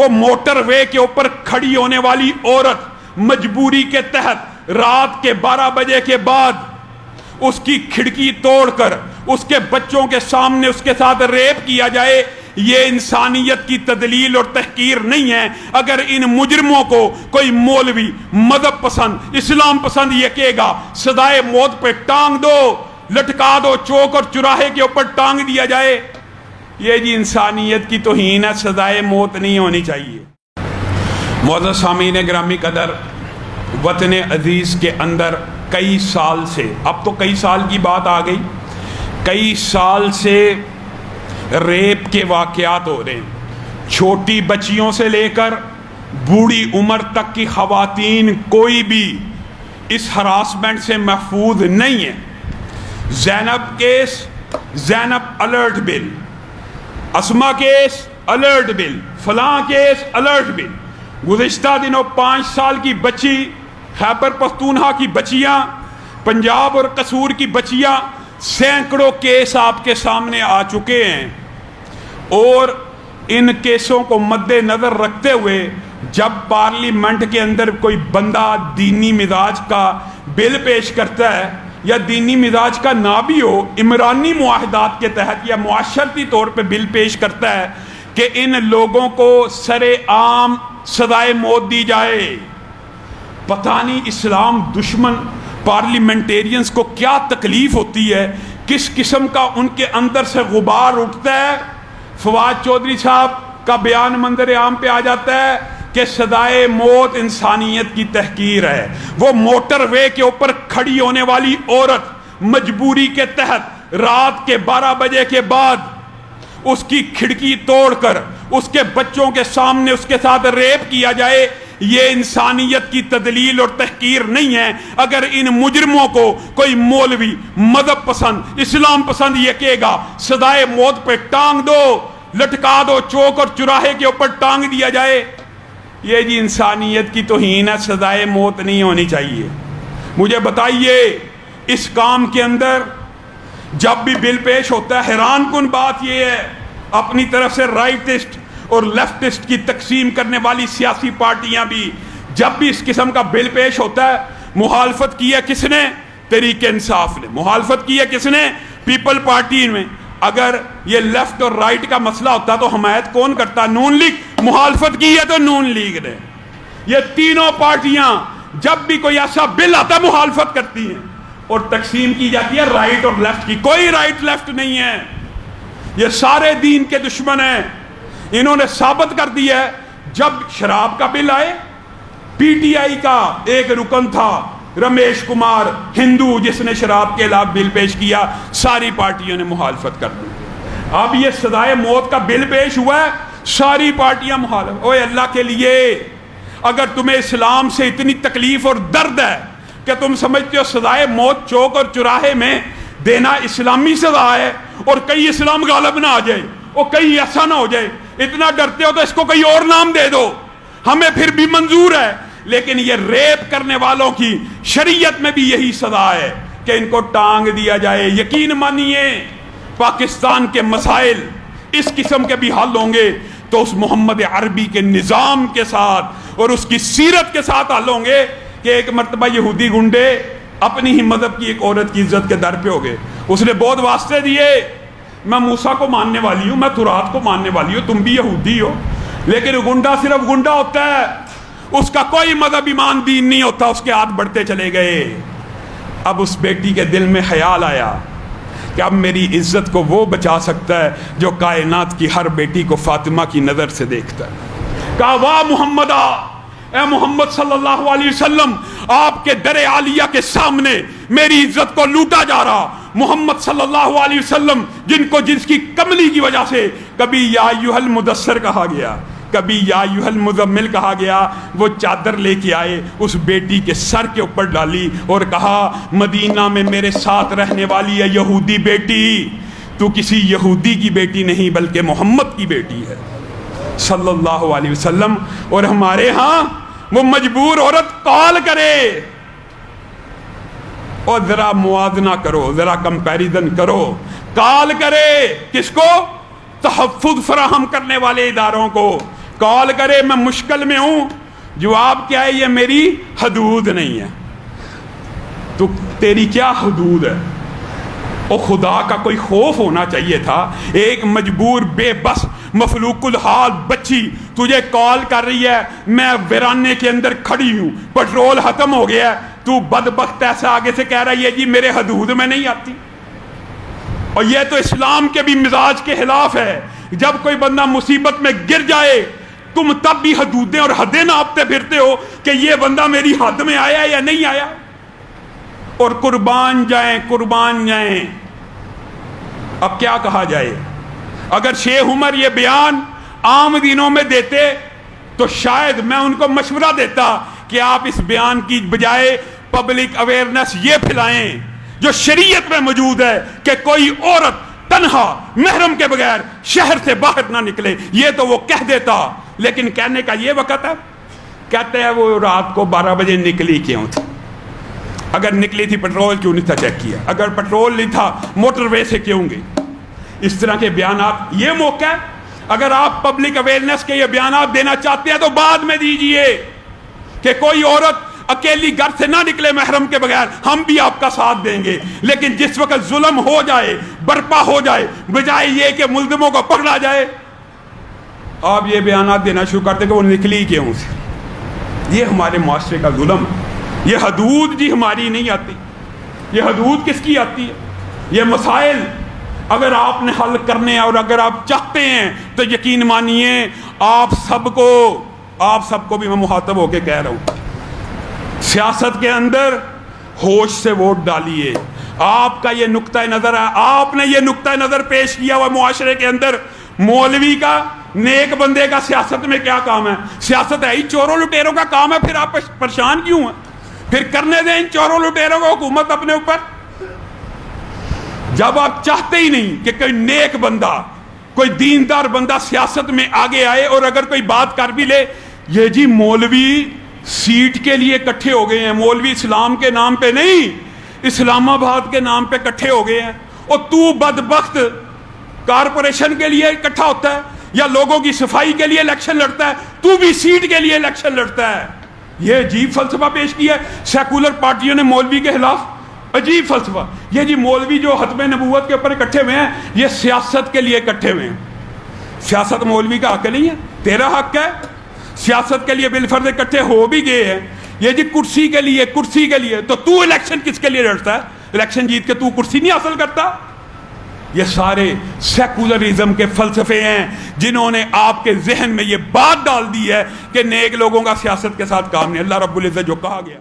وہ موٹر وے کے اوپر کھڑی ہونے والی عورت مجبوری کے تحت رات کے 12 بجے کے بعد اس کی کھڑکی توڑ کر اس کے بچوں کے سامنے اس کے ساتھ ریپ کیا جائے، یہ انسانیت کی تدلیل اور تحقیر نہیں ہے۔ اگر ان مجرموں کو کوئی مولوی مذہب پسند اسلام پسند یہ کہے گا سزائے موت پہ ٹانگ دو، لٹکا دو، چوک اور چوراہے کے اوپر ٹانگ دیا جائے، یہ جی انسانیت کی توہین ہے، سزائے موت نہیں ہونی چاہیے۔ معزز سامعین گرامی قدر، وطن عزیز کے اندر کئی سال سے، اب تو کئی سال کی بات آ گئی، کئی سال سے ریپ کے واقعات ہو رہے ہیں، چھوٹی بچیوں سے لے کر بوڑھی عمر تک کی خواتین کوئی بھی اس ہراسمنٹ سے محفوظ نہیں ہے۔ زینب کیس، زینب الرٹ بل، اسما کیس الرٹ بل، فلاں کیس الرٹ بل۔ گزشتہ دنوں 5 سال کی بچی، خیبر پختونخوا کی بچیاں، پنجاب اور قصور کی بچیاں، سینکڑوں کیس آپ کے سامنے آ چکے ہیں، اور ان کیسوں کو مد نظر رکھتے ہوئے جب پارلیمنٹ کے اندر کوئی بندہ دینی مزاج کا بل پیش کرتا ہے، یا دینی مزاج کا نہ بھی ہو، عمرانی معاہدات کے تحت یا معاشرتی طور پہ بل پیش کرتا ہے کہ ان لوگوں کو سر عام سزائے موت دی جائے، پتہ نہیں اسلام دشمن پارلیمنٹیرینز کو کیا تکلیف ہوتی ہے، کس قسم کا ان کے اندر سے غبار اٹھتا ہے۔ فواد چودھری صاحب کا بیان منظر عام پہ آ جاتا ہے کہ سزائے موت انسانیت کی تحقیر ہے۔ وہ موٹر وے کے اوپر کھڑی ہونے والی عورت مجبوری کے تحت رات کے 12 بجے کے بعد اس کی کھڑکی توڑ کر اس کے بچوں کے سامنے اس کے ساتھ ریپ کیا جائے، یہ انسانیت کی تدلیل اور تحقیر نہیں ہے۔ اگر ان مجرموں کو کوئی مولوی مذہب پسند اسلام پسند یہ کہے گا سزائے موت پہ ٹانگ دو، لٹکا دو، چوک اور چوراہے کے اوپر ٹانگ دیا جائے، یہ جی انسانیت کی توہین ہے، سزائے موت نہیں ہونی چاہیے۔ مجھے بتائیے اس کام کے اندر جب بھی بل پیش ہوتا ہے، حیران کن بات یہ ہے اپنی طرف سے رائٹسٹ اور لیفٹسٹ کی تقسیم کرنے والی سیاسی پارٹیاں بھی جب بھی اس قسم کا بل پیش ہوتا ہے، مخالفت کی ہے کس نے؟ تحریک انصاف نے۔ مخالفت کی ہے کس نے؟ پیپل پارٹی میں۔ اگر یہ لیفٹ اور رائٹ کا مسئلہ ہوتا تو حمایت کون کرتا؟ نون لیگ۔ مخالفت کی ہے تو نون لیگ نے۔ یہ تینوں پارٹیاں جب بھی کوئی ایسا بل آتا ہے مخالفت کرتی ہیں، اور تقسیم کی جاتی ہے رائٹ اور لیفٹ کی۔ کوئی رائٹ لیفٹ نہیں ہے، یہ سارے دین کے دشمن ہیں۔ انہوں نے ثابت کر دیا ہے، جب شراب کا بل آئے، پی ٹی آئی کا ایک رکن تھا رمیش کمار ہندو، جس نے شراب کے خلاف بل پیش کیا، ساری پارٹیوں نے مخالفت کر دی۔ اب یہ سزائے موت کا بل پیش ہوا ہے، ساری پارٹیاں مخالف۔ اوے اللہ کے لیے، اگر تمہیں اسلام سے اتنی تکلیف اور درد ہے کہ تم سمجھتے ہو سزائے موت چوک اور چوراہے میں دینا اسلامی سزا ہے، اور کہیں اسلام غالب نہ آ جائے اور کہیں ایسا نہ ہو جائے، اتنا ڈرتے ہو تو اس کو کوئی اور نام دے دو، ہمیں پھر بھی منظور ہے۔ لیکن یہ ریپ کرنے والوں کی شریعت میں بھی یہی سزا ہے کہ ان کو ٹانگ دیا جائے۔ یقین مانیے پاکستان کے مسائل اس قسم کے بھی حل ہوں گے تو اس محمد عربی کے نظام کے ساتھ اور اس کی سیرت کے ساتھ حل ہوں گے کہ ایک مرتبہ یہودی گنڈے اپنی ہی مذہب کی ایک عورت کی عزت کے در پہ ہو گئے، اس نے بہت واسطے دیے، میں موسیٰ کو ماننے والی ہوں، میں تورات کو ماننے والی ہوں، تم بھی یہودی ہو، لیکن گنڈا صرف گنڈا ہوتا ہے، اس کا کوئی مذہب ایمان دین نہیں ہوتا۔ اس کے ہاتھ بڑھتے چلے گئے۔ اب اس بیٹی کے دل میں خیال آیا کہ اب میری عزت کو وہ بچا سکتا ہے جو کائنات کی ہر بیٹی کو فاطمہ کی نظر سے دیکھتا ہے۔ کہا واہ محمدہ، اے محمد صلی اللہ علیہ وسلم، آپ کے در عالیہ کے سامنے میری عزت کو لوٹا جا رہا۔ محمد صلی اللہ علیہ وسلم جن کو جس کی کملی کی وجہ سے کبھی یا ایھا المدثر کہا گیا، کبھی یا ایھا المزمل کہا گیا، وہ چادر لے کے آئے، اس بیٹی کے سر کے اوپر ڈالی اور کہا مدینہ میں میرے ساتھ رہنے والی ہے یہودی بیٹی، تو کسی یہودی کی بیٹی نہیں بلکہ محمد کی بیٹی ہے صلی اللہ علیہ وسلم۔ اور ہمارے ہاں وہ مجبور عورت کال کرے، اور ذرا موازنہ کرو، ذرا کمپیریزن کرو، کال کرے کس کو؟ تحفظ فراہم کرنے والے اداروں کو، کال کرے میں مشکل میں ہوں، جواب کیا ہے؟ یہ میری حدود نہیں ہے۔ تو تیری کیا حدود ہے؟ او خدا کا کوئی خوف ہونا چاہیے تھا۔ ایک مجبور بے بس مفلوق الحال بچی تجھے کال کر رہی ہے، میں ویرانے کے اندر کھڑی ہوں، پٹرول ختم ہو گیا ہے، تو بدبخت ایسا آگے سے کہہ رہا ہے یہ جی میرے حدود میں نہیں آتی۔ اور یہ تو اسلام کے بھی مزاج کے خلاف ہے۔ جب کوئی بندہ مصیبت میں گر جائے تم تب بھی حدودیں اور حدیں ناپتے پھرتے ہو کہ یہ بندہ میری حد میں آیا یا نہیں آیا۔ اور قربان جائیں قربان جائیں، اب کیا کہا جائے؟ اگر شیخ عمر یہ بیان عام دنوں میں دیتے تو شاید میں ان کو مشورہ دیتا کہ آپ اس بیان کی بجائے پبلک اویئرنیس یہ پھیلائیں جو شریعت میں موجود ہے کہ کوئی عورت تنہا محرم کے بغیر شہر سے باہر نہ نکلے۔ یہ تو وہ کہہ دیتا، لیکن کہنے کا یہ وقت ہے۔ کہتے ہیں وہ رات کو 12 بجے نکلی کیوں تھی؟ اگر نکلی تھی پٹرول کیوں نہیں تھا چیک کیا؟ اگر پٹرول نہیں تھا موٹر وے سے کیوں گئی؟ اس طرح کے بیانات، یہ موقع ہے۔ اگر آپ پبلک اویئرنیس کے یہ بیانات دینا چاہتے ہیں تو بعد میں دیجئے کہ کوئی عورت اکیلی گھر سے نہ نکلے محرم کے بغیر، ہم بھی آپ کا ساتھ دیں گے۔ لیکن جس وقت ظلم ہو جائے، برپا ہو جائے، بجائے یہ کہ ملزموں کو پکڑا جائے، آپ یہ بیانات دینا شروع کرتے کہ وہ نکلی کیوں سے۔ یہ ہمارے معاشرے کا ظلم ہے۔ یہ حدود جی ہماری نہیں آتی، یہ حدود کس کی آتی ہے؟ یہ مسائل اگر آپ نے حل کرنے اور اگر آپ چاہتے ہیں تو یقین مانیے آپ سب کو بھی میں مخاطب ہو کے کہہ رہا ہوں، سیاست کے اندر ہوش سے ووٹ ڈالیے۔ آپ کا یہ نقطہ نظر ہے، آپ نے یہ نقطہ نظر پیش کیا ہوا معاشرے کے اندر، مولوی کا، نیک بندے کا سیاست میں کیا کام ہے؟ سیاست ہے ہی چوروں لٹیروں کا کام ہے، پھر آپ پریشان کیوں ہیں؟ پھر کرنے دیں ان چوروں لٹیروں کو حکومت اپنے اوپر۔ جب آپ چاہتے ہی نہیں کہ کوئی نیک بندہ، کوئی دیندار بندہ سیاست میں آگے آئے، اور اگر کوئی بات کر بھی لے، یہ جی مولوی سیٹ کے لیے اکٹھے ہو گئے ہیں، مولوی اسلام کے نام پہ نہیں، اسلام آباد کے نام پہ اکٹھے ہو گئے ہیں۔ اور تو بدبخت کارپوریشن کے لیے اکٹھا ہوتا ہے یا لوگوں کی صفائی کے لیے الیکشن لڑتا ہے، تو بھی سیٹ کے لیے الیکشن لڑتا ہے۔ یہ عجیب فلسفہ پیش کیا ہے سیکولر پارٹیوں نے مولوی کے خلاف، عجیب فلسفہ۔ یہ جی مولوی جو ختم نبوت کے اوپر اکٹھے ہوئے ہیں، یہ سیاست کے لیے اکٹھے ہوئے ہیں۔ سیاست مولوی کا حق نہیں ہے، تیرا حق ہے۔ سیاست کے لیے بالفرض اکٹھے ہو بھی گئے ہیں، یہ جی کرسی کے لیے، تو الیکشن کس کے لیے لڑتا ہے؟ الیکشن جیت کے تو کرسی نہیں حاصل کرتا؟ یہ سارے سیکولرزم کے فلسفے ہیں جنہوں نے آپ کے ذہن میں یہ بات ڈال دی ہے کہ نیک لوگوں کا سیاست کے ساتھ کام نہیں۔ اللہ رب العزت جو کہا گیا